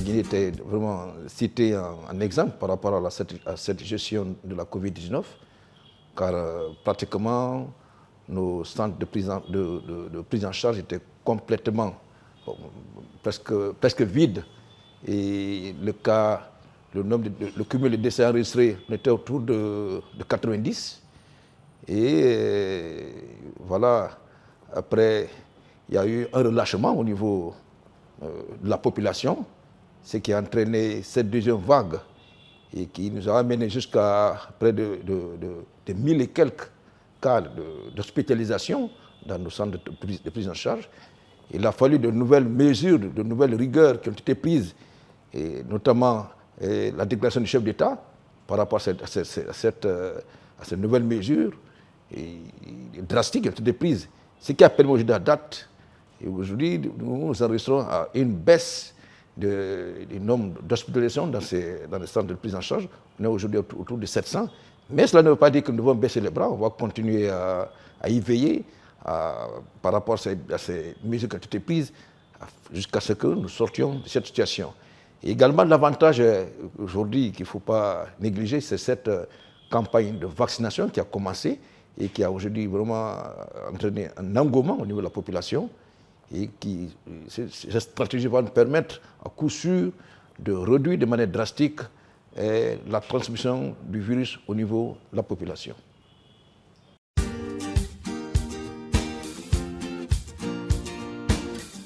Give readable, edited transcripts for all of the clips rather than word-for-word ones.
Guinée était vraiment cité en exemple par rapport à cette gestion de la Covid-19, car pratiquement nos centres de prise en charge étaient complètement, presque vides. Et le cumul de décès enregistrés était autour de 90. Et voilà, après, il y a eu un relâchement au niveau de la population, ce qui a entraîné cette deuxième vague et qui nous a amené jusqu'à près de 1000 et quelques cas d'hospitalisation dans nos centres de prise en charge. Il a fallu de nouvelles mesures, de nouvelles rigueurs qui ont été prises, et notamment la déclaration du chef d'État par rapport à ces nouvelles mesures drastiques qui ont été prises. Ce qui a permis aujourd'hui à date, et aujourd'hui nous enregistrons à une baisse du nombre d'hospitalisations dans les centres de prise en charge. On est aujourd'hui autour de 700. Mais cela ne veut pas dire que nous devons baisser les bras. On va continuer à y veiller par rapport à ces mesures qui ont été prises jusqu'à ce que nous sortions de cette situation. Et également, l'avantage aujourd'hui qu'il ne faut pas négliger, c'est cette campagne de vaccination qui a commencé et qui a aujourd'hui vraiment entraîné un engouement au niveau de la population. Et cette stratégie va nous permettre, à coup sûr, de réduire de manière drastique la transmission du virus au niveau de la population.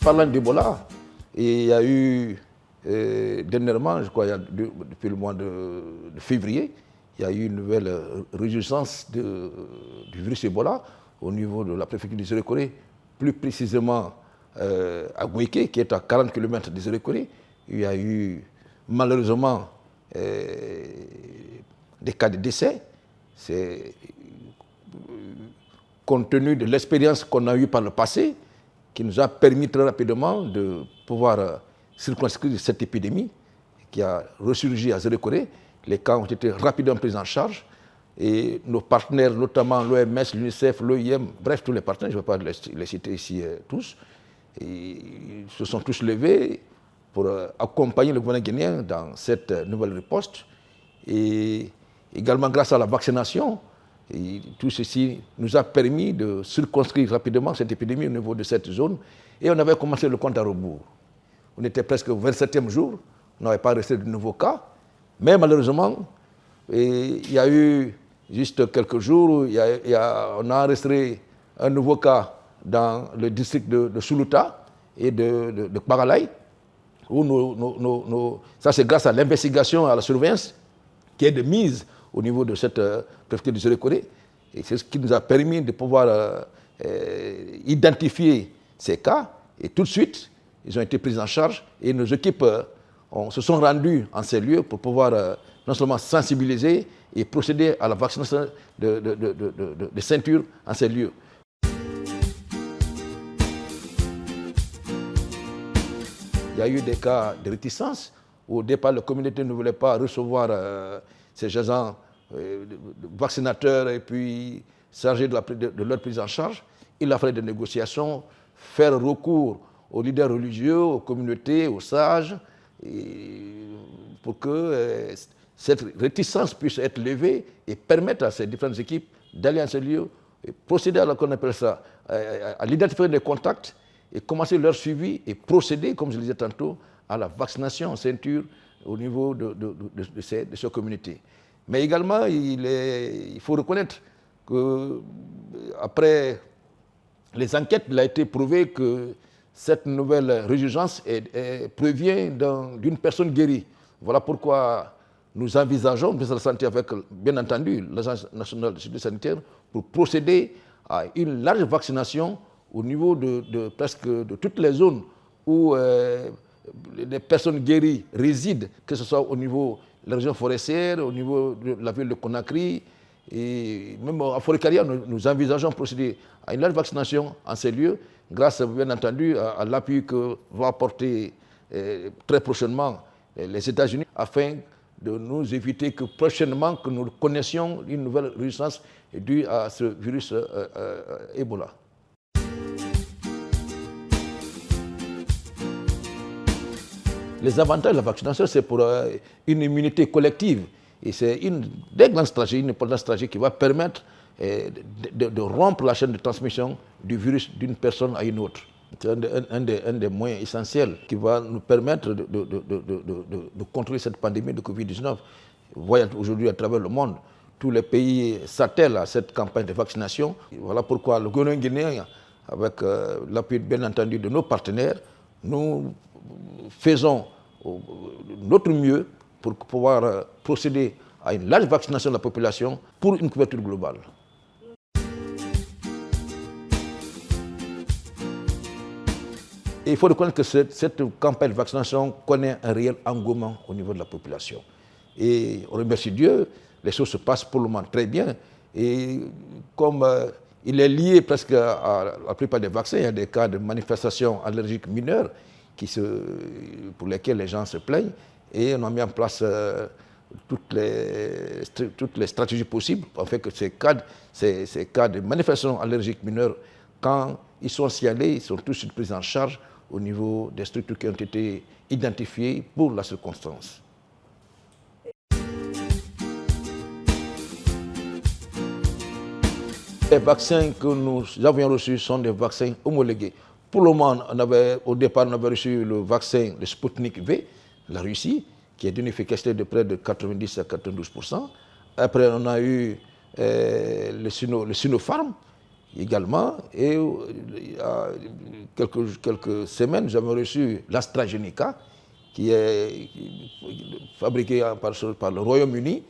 Parlant d'Ebola, il y a eu dernièrement, je crois, depuis le mois de février, il y a eu une nouvelle résurgence du virus Ebola au niveau de la préfecture du Zéro-Corée, plus précisément à Goïké, qui est à 40 km du Zéro-Corée. Il y a eu malheureusement des cas de décès. C'est compte tenu de l'expérience qu'on a eue par le passé, qui nous a permis très rapidement de pouvoir circonscrire cette épidémie qui a ressurgi à Zéro-Corée. Les cas ont été rapidement pris en charge et nos partenaires, notamment l'OMS, l'UNICEF, l'OIM, bref, tous les partenaires, je ne vais pas les citer ici tous, ils se sont tous levés pour accompagner le gouvernement guinéen dans cette nouvelle riposte. Et également grâce à la vaccination, et tout ceci nous a permis de circonscrire rapidement cette épidémie au niveau de cette zone. Et on avait commencé le compte à rebours. On était presque au 27e jour, on n'avait pas resté de nouveaux cas. Mais malheureusement, il y a eu juste quelques jours, on a enregistré un nouveau cas dans le district de Suluta et de Kbaralay, où ça c'est grâce à l'investigation, à la surveillance qui est de mise au niveau de cette préfecture du Zéro-Corée. Et c'est ce qui nous a permis de pouvoir identifier ces cas. Et tout de suite, ils ont été pris en charge et nos équipes se sont rendues en ces lieux pour pouvoir non seulement sensibiliser et procéder à la vaccination de ceintures en ces lieux. Il y a eu des cas de réticence. Au départ, la communauté ne voulait pas recevoir ces agents vaccinateurs et puis chargés de leur prise en charge. Il a fallu des négociations, faire recours aux leaders religieux, aux communautés, aux sages, pour que cette réticence puisse être levée et permettre à ces différentes équipes d'aller en ces lieux et procéder à ce qu'on appelle ça, à l'identification des contacts et commencer leur suivi et procéder, comme je le disais tantôt, à la vaccination en ceinture au niveau de ces communautés. Mais également, il faut reconnaître qu'après les enquêtes, il a été prouvé que cette nouvelle résurgence provient d'une personne guérie. Voilà pourquoi nous envisageons, le ministère de la Santé avec, bien entendu, l'Agence nationale de sécurité sanitaire, pour procéder à une large vaccination au niveau presque de toutes les zones où les personnes guéries résident, que ce soit au niveau de la région forestière, au niveau de la ville de Conakry, et même à Forêt-Caria, nous envisageons procéder à une large vaccination en ces lieux, grâce bien entendu à l'appui que vont apporter très prochainement les États-Unis, afin de nous éviter que prochainement que nous connaissions une nouvelle résistance due à ce virus Ebola. Les avantages de la vaccination, c'est pour une immunité collective. Et c'est une des grandes stratégies, une importante stratégie qui va permettre de rompre la chaîne de transmission du virus d'une personne à une autre. C'est un des moyens essentiels qui va nous permettre de contrôler cette pandémie de Covid-19. Voyons aujourd'hui à travers le monde, tous les pays s'attellent à cette campagne de vaccination. Voilà pourquoi le gouvernement guinéen, avec l'appui bien entendu de nos partenaires, nous faisons notre mieux pour pouvoir procéder à une large vaccination de la population pour une couverture globale. Et il faut reconnaître que cette campagne de vaccination connaît un réel engouement au niveau de la population. Et on remercie Dieu, les choses se passent pour le moment très bien. Et comme il est lié presque à la plupart des vaccins, il y a des cas de manifestations allergiques mineures pour lesquels les gens se plaignent. Et on a mis en place toutes les stratégies possibles pour faire que ces cas de manifestations allergiques mineures, quand ils sont signalés, ils sont tous de suite pris en charge au niveau des structures qui ont été identifiées pour la circonstance. Les vaccins que nous avions reçus sont des vaccins homologués. Pour le moment, au départ, on avait reçu le vaccin, le Sputnik V, la Russie, qui a d'une efficacité de près de 90 à 92%. Après, on a eu le Sinopharm également. Et il y a quelques semaines, nous avons reçu l'AstraZeneca, qui est fabriqué par le Royaume-Uni,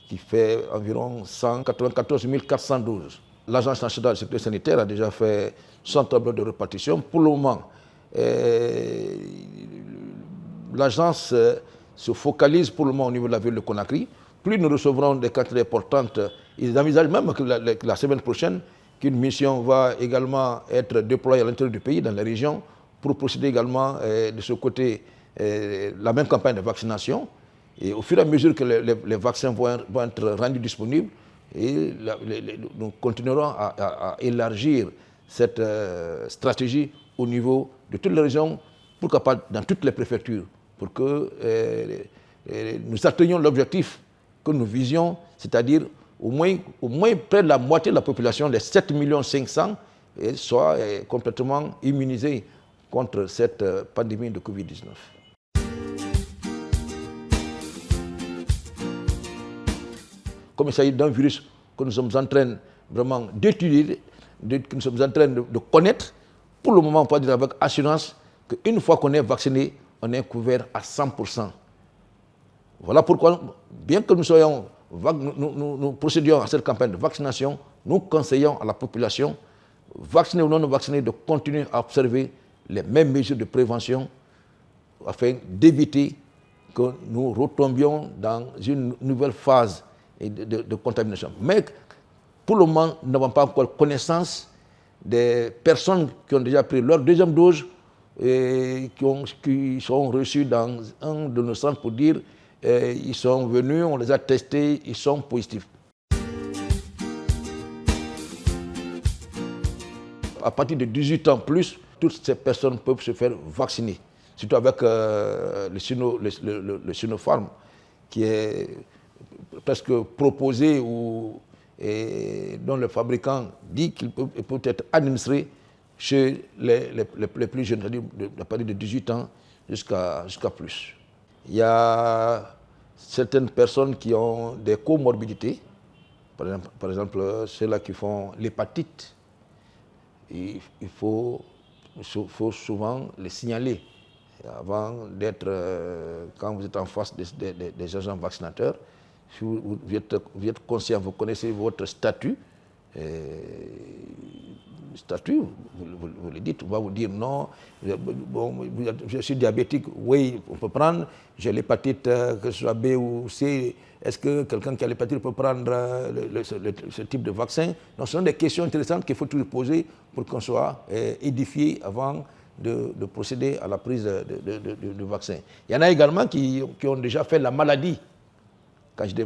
qui fait environ 194 400 doses. L'Agence nationale de sécurité sanitaire a déjà fait son tableau de répartition. Pour le moment, l'agence se focalise pour le moment au niveau de la ville de Conakry. Plus nous recevrons des quantités importantes, ils envisagent même que la semaine prochaine, qu'une mission va également être déployée à l'intérieur du pays, dans les régions, pour procéder également de ce côté la même campagne de vaccination. Et au fur et à mesure que les vaccins vont être rendus disponibles, nous continuerons à élargir cette stratégie au niveau de toutes les régions, pourquoi pas dans toutes les préfectures, pour que nous atteignions l'objectif que nous visions, c'est-à-dire au moins près de la moitié de la population, les 7,5 millions, soit complètement immunisée contre cette pandémie de Covid-19. Comme il s'agit d'un virus que nous sommes en train vraiment d'étudier, que nous sommes en train de connaître, pour le moment, on peut dire avec assurance qu'une fois qu'on est vacciné, on est couvert à 100%. Voilà pourquoi, bien que nous procédions à cette campagne de vaccination, nous conseillons à la population, vaccinée ou non vaccinée, de continuer à observer les mêmes mesures de prévention afin d'éviter que nous retombions dans une nouvelle phase de contamination. Mais pour le moment, nous n'avons pas encore connaissance des personnes qui ont déjà pris leur deuxième dose et qui sont reçues dans un de nos centres pour dire ils sont venus, on les a testés, ils sont positifs. À partir de 18 ans plus, toutes ces personnes peuvent se faire vacciner, surtout avec le Sinopharm, qui est presque proposé et dont le fabricant dit qu'il peut être administré chez les plus jeunes, c'est-à-dire à partir de 18 ans jusqu'à plus. Il y a certaines personnes qui ont des comorbidités, par exemple ceux-là qui font l'hépatite. Il faut souvent les signaler avant d'être, quand vous êtes en face des agents vaccinateurs. Si vous êtes conscient, vous connaissez votre statut, vous le dites, on va vous dire non, bon, je suis diabétique, oui, on peut prendre, j'ai l'hépatite, que ce soit B ou C, est-ce que quelqu'un qui a l'hépatite peut prendre ce type de vaccin? Donc, ce sont des questions intéressantes qu'il faut toujours poser pour qu'on soit édifié avant de procéder à la prise de vaccin. Il y en a également qui ont déjà fait la maladie, quand je dis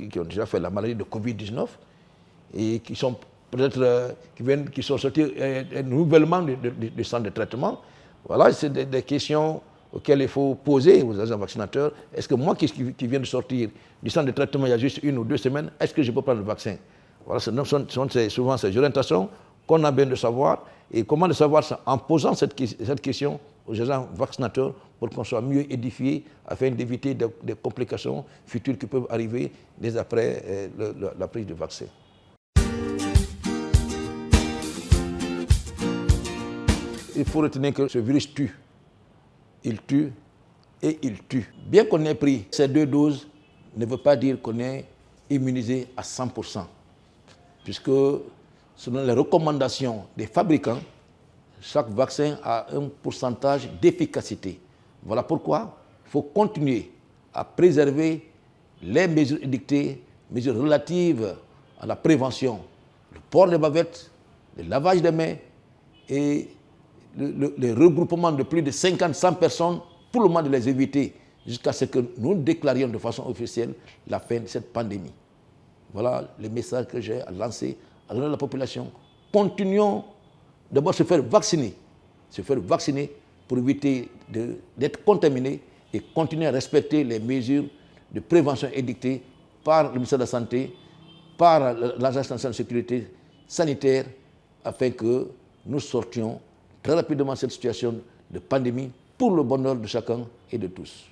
qui ont déjà fait la maladie de Covid-19 et qui sont peut-être qui sont sortis nouvellement du centre de traitement. Voilà, c'est des questions auxquelles il faut poser aux agents vaccinateurs. Est-ce que moi qui viens de sortir du centre de traitement il y a juste 1 ou 2 semaines, est-ce que je peux prendre le vaccin? Voilà, ce sont souvent ces orientations qu'on a besoin de savoir. Et comment le savoir? En posant cette question aux agents vaccinateurs pour qu'on soit mieux édifiés afin d'éviter des complications futures qui peuvent arriver dès après la prise du vaccin. Il faut retenir que ce virus tue. Il tue et il tue. Bien qu'on ait pris ces 2 doses, ne veut pas dire qu'on est immunisé à 100%. Puisque selon les recommandations des fabricants, chaque vaccin a un pourcentage d'efficacité. Voilà pourquoi il faut continuer à préserver les mesures édictées, mesures relatives à la prévention, le port des bavettes, le lavage des mains et le regroupement de plus de 50-100 personnes, pour le moment de les éviter jusqu'à ce que nous déclarions de façon officielle la fin de cette pandémie. Voilà le message que j'ai à lancer à la population. Continuons d'abord à se faire vacciner pour éviter d'être contaminés et continuer à respecter les mesures de prévention édictées par le ministère de la Santé, par l'Agence nationale de sécurité sanitaire, afin que nous sortions très rapidement de cette situation de pandémie pour le bonheur de chacun et de tous.